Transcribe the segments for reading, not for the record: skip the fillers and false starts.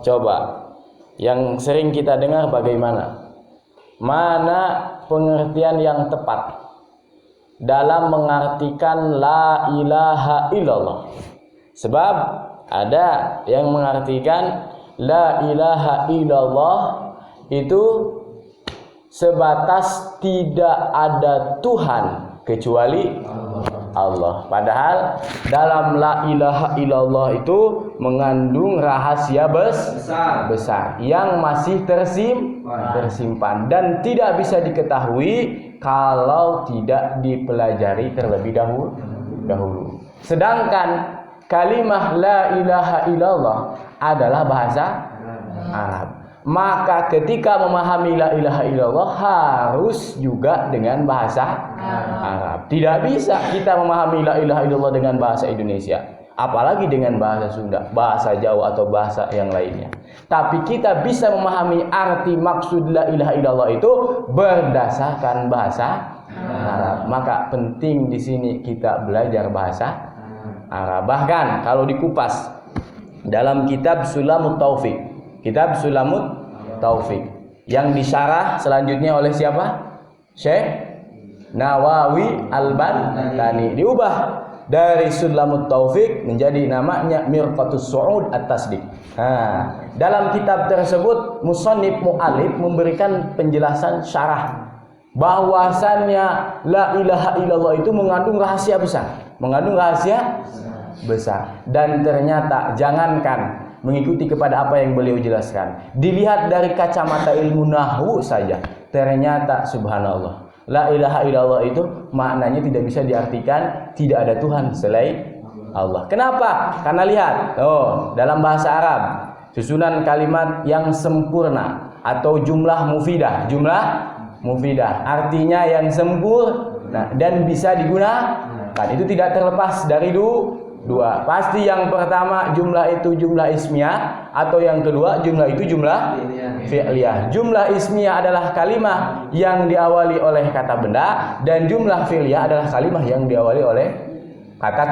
Coba yang sering kita dengar bagaimana? Mana pengertian yang tepat dalam mengartikan la ilaha illallah? Sebab ada yang mengartikan la ilaha illallah itu sebatas tidak ada Tuhan kecuali Allah. Padahal dalam la ilaha illallah itu mengandung rahasia besar yang masih tersimpan dan tidak bisa diketahui kalau tidak dipelajari terlebih dahulu. Sedangkan kalimah la ilaha illallah adalah bahasa Arab. Maka ketika memahami la ilaha illallah harus juga dengan bahasa Arab. Tidak bisa kita memahami la ilaha illallah dengan bahasa Indonesia, apalagi dengan bahasa Sunda, bahasa Jawa atau bahasa yang lainnya. Tapi kita bisa memahami arti maksud la ilaha illallah itu berdasarkan bahasa Arab. Maka penting di sini kita belajar bahasa Arab. Bahkan kalau dikupas dalam kitab Sulamut Taufik yang disyarah selanjutnya oleh siapa? Syekh Nawawi Al-Bantani. Diubah dari Sulamut Taufik menjadi namanya Mirqatus Su'ud At-Tasdiq. Dalam kitab tersebut musannif mu'alif memberikan penjelasan syarah bahwasannya la ilaha illallah itu mengandung rahasia besar. Dan ternyata jangankan mengikuti kepada apa yang beliau jelaskan, dilihat dari kacamata ilmu nahwu saja, ternyata subhanallah, la ilaha illallah itu maknanya tidak bisa diartikan tidak ada Tuhan selain Allah. Kenapa? Karena lihat, dalam bahasa Arab susunan kalimat yang sempurna atau jumlah mufidah artinya yang sempurna dan bisa digunakan. Itu tidak terlepas dari dua. Pasti yang pertama jumlah itu jumlah ismiyah, atau yang kedua jumlah itu jumlah fi'liyah. Jumlah ismiyah adalah kalimah yang diawali oleh kata benda, dan jumlah fi'liyah adalah kalimah yang diawali oleh kata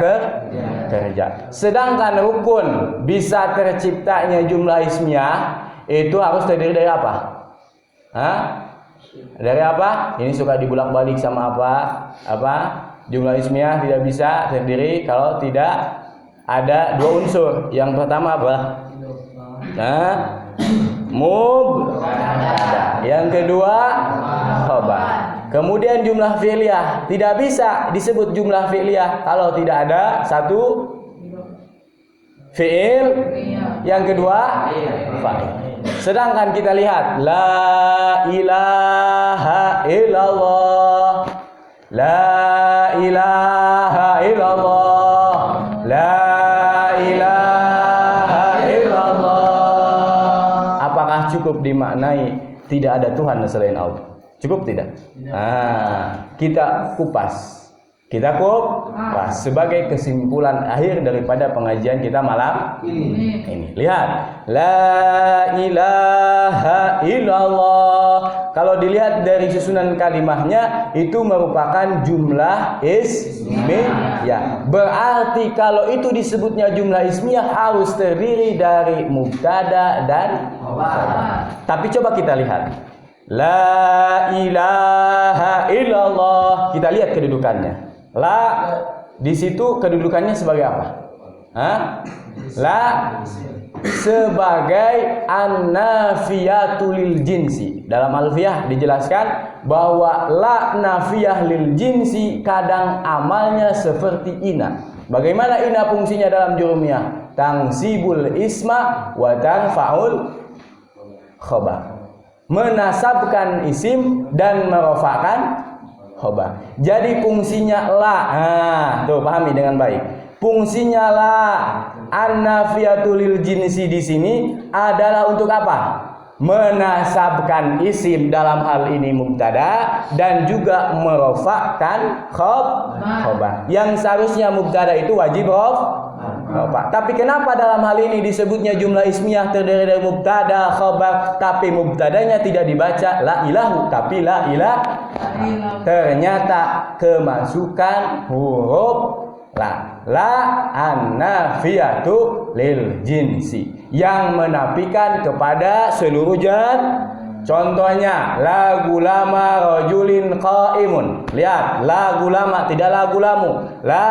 kerja. Sedangkan rukun bisa terciptanya jumlah ismiyah itu harus terdiri dari apa? Dari apa? Ini suka dibulak-balik sama apa? Jumlah ismiyah tidak bisa terdiri kalau tidak ada dua unsur. Yang pertama apa? Mubtada. Yang kedua khabar. Kemudian jumlah fi'liyah tidak bisa disebut jumlah fi'liyah kalau tidak ada satu fi'il, yang kedua fa'il. Sedangkan kita lihat la ilaha illallah, la ilaha illallah, la ilaha illallah. Apakah cukup dimaknai tidak ada Tuhan selain Allah? Cukup tidak? Kita kupas sebagai kesimpulan akhir daripada pengajian kita malam ini. Lihat, la ilaha illallah. Kalau dilihat dari susunan kalimahnya itu merupakan jumlah ismiyah. Berarti kalau itu disebutnya jumlah ismiyah harus terdiri dari mubtada dan khabar. Tapi coba kita lihat, la ilaha illallah. Kita lihat kedudukannya. La di situ kedudukannya sebagai apa? La sebagai an-nafiyatu lil jinsi. Dalam alfiyah dijelaskan bahwa la nafiyah lil jinsi kadang amalnya seperti ina. Bagaimana ina fungsinya dalam jurumiyah? Tangsibul isma wa tarfa'ul khabar. Menasabkan isim dan merofakkan khobar. Jadi fungsinya la, tuh pahami dengan baik. Fungsinya la an-nafiyatu lil jinsi di sini adalah untuk apa? Menasabkan isim, dalam hal ini mubtada, dan juga merofakkan khobar. Yang seharusnya mubtada itu wajib rofa. Tapi kenapa dalam hal ini disebutnya jumlah ismiyah terdiri dari mubtada, khobar, tapi mubtadanya tidak dibaca la ilahu, tapi la ilah? Ternyata kemasukan huruf La an-nafiyatu lil jinsi, yang menafikan kepada seluruh Contohnya, la gulama rajulin qaimun. Lihat, la gulama, tidak la gulamu. La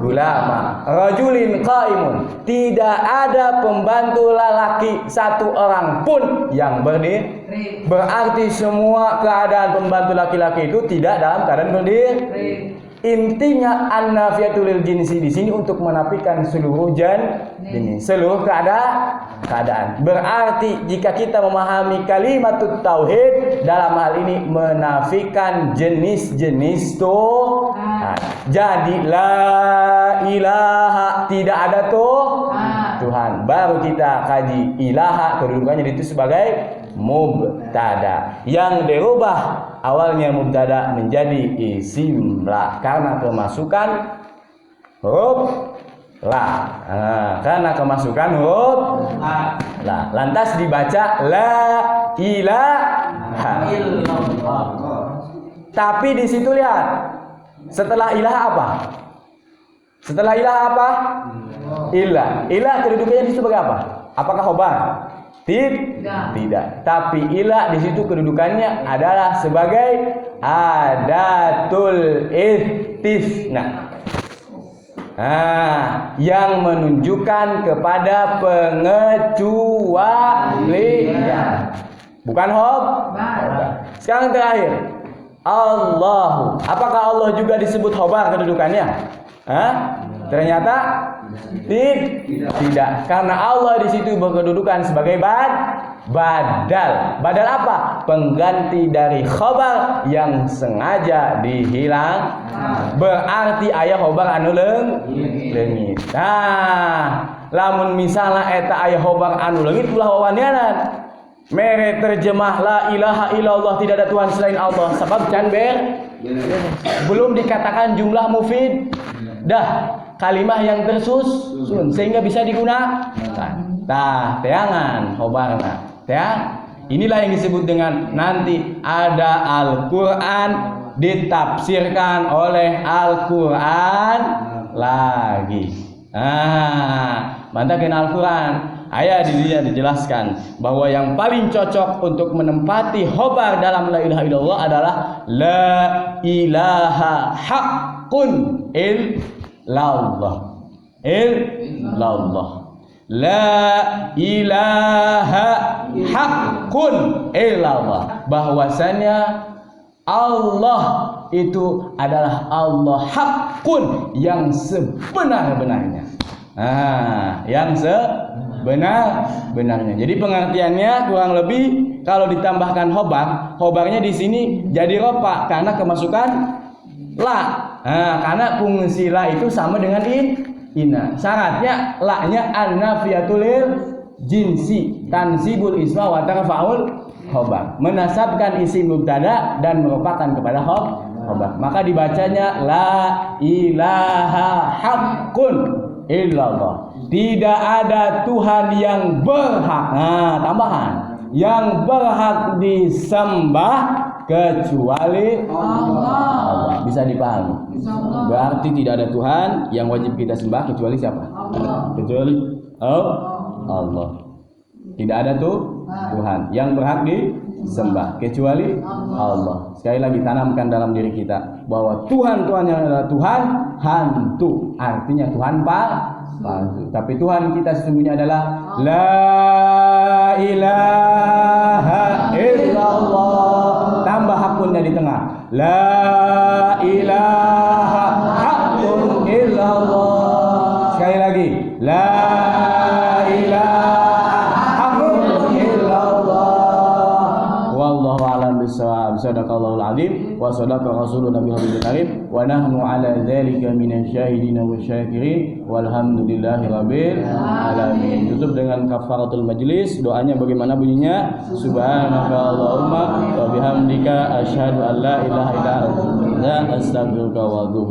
gulama rajulin qaimun. Tidak ada pembantu lelaki satu orang pun yang berdiri. Berarti semua keadaan pembantu laki-laki itu tidak dalam keadaan berdiri. Intinya an-nafiyatul lil jinsi di sini untuk menafikan seluruh jenis, seluruh keadaan. Berarti jika kita memahami kalimatut tauhid, dalam hal ini menafikan jenis-jenis Tuhan. Jadi la ilaha, tidak ada Tuhan. Baru kita kaji ilaha, kedudukannya itu sebagai mubtada, yang dirubah awalnya mubtada menjadi isim la karena kemasukan huruf la. Karena kemasukan huruf la, lantas dibaca la ilaha illallah. Tapi di situ lihat, setelah ilaha apa? Setelah ilaha apa? Ilah. Ilah kedudukannya di situ sebagai apa? Apakah khobar? Tidak. Tapi ilah di situ kedudukannya adalah sebagai adatul istisna. Yang menunjukkan kepada pengecualian. Bukan khobar. Sekarang terakhir, Allahu. Apakah Allah juga disebut khobar kedudukannya? Ternyata tidak, karena Allah di situ berkedudukan sebagai badal. Badal apa? Pengganti dari khobar yang sengaja dihilang. Berarti ayah khobar anu leungit. Lamun misalnya eta ayah khobar anu leungit ulah wawaneanan. Mere terjemah la ilaha illallah, tidak ada Tuhan selain Allah. Sebab can belum dikatakan jumlah mufid. Dah kalimah yang tersusun sehingga bisa digunakan. Teangan khobarna. Inilah yang disebut dengan nanti ada Al-Qur'an ditafsirkan oleh Al-Qur'an lagi. Mantakeun Al-Qur'an. Ayat dirinya dijelaskan bahwa yang paling cocok untuk menempati khobar dalam la ilaha illallah adalah la ilaha haqqun illallah. La ilaha haqqun illallah. Bahwasanya Allah itu adalah Allah haqqun, yang sebenar-benarnya. Yang sebenar-benarnya. Jadi pengertiannya kurang lebih kalau ditambahkan khobarnya di sini jadi rofa karena kemasukan la. Karena fungsi la itu sama dengan inna. Syaratnya la-nya an-nafiyatul jinsi, tansibul isma wa tarfa'ul khobar, menasabkan isim mubtada dan merupakan kepada khobar. Maka dibacanya la ilaha haqqun illallah. Tidak ada Tuhan yang berhak, tambahan, yang berhak disembah kecuali Allah. Bisa dipahami? Berarti tidak ada Tuhan yang wajib kita sembah kecuali siapa? Kecuali Allah. Tidak ada Tuhan yang berhak disembah kecuali Allah. Sekali lagi tanamkan dalam diri kita bahwa Tuhan yang adalah Tuhan hantu, artinya Tuhan palsu. Tapi Tuhan kita sesungguhnya adalah la ilaha illallah. Tambah hakunnya di tengah. La ilaha haqqun illallah. Sekali lagi. La ilaha haqqun illallah. Wallahu a'lam bishawab. Sadaqallahul azim wa sadaqa rasulun nabiyil karim wa nahnu ala dzalika minasyahidin wasyakirin walhamdulillahi rabbil alamin. Tutup dengan kafaratul majlis. Doanya bagaimana bunyinya? Subhanaka Allahumma wa bihamdika asyhadu an la ilaha illa anta astaghfiruka wa atubu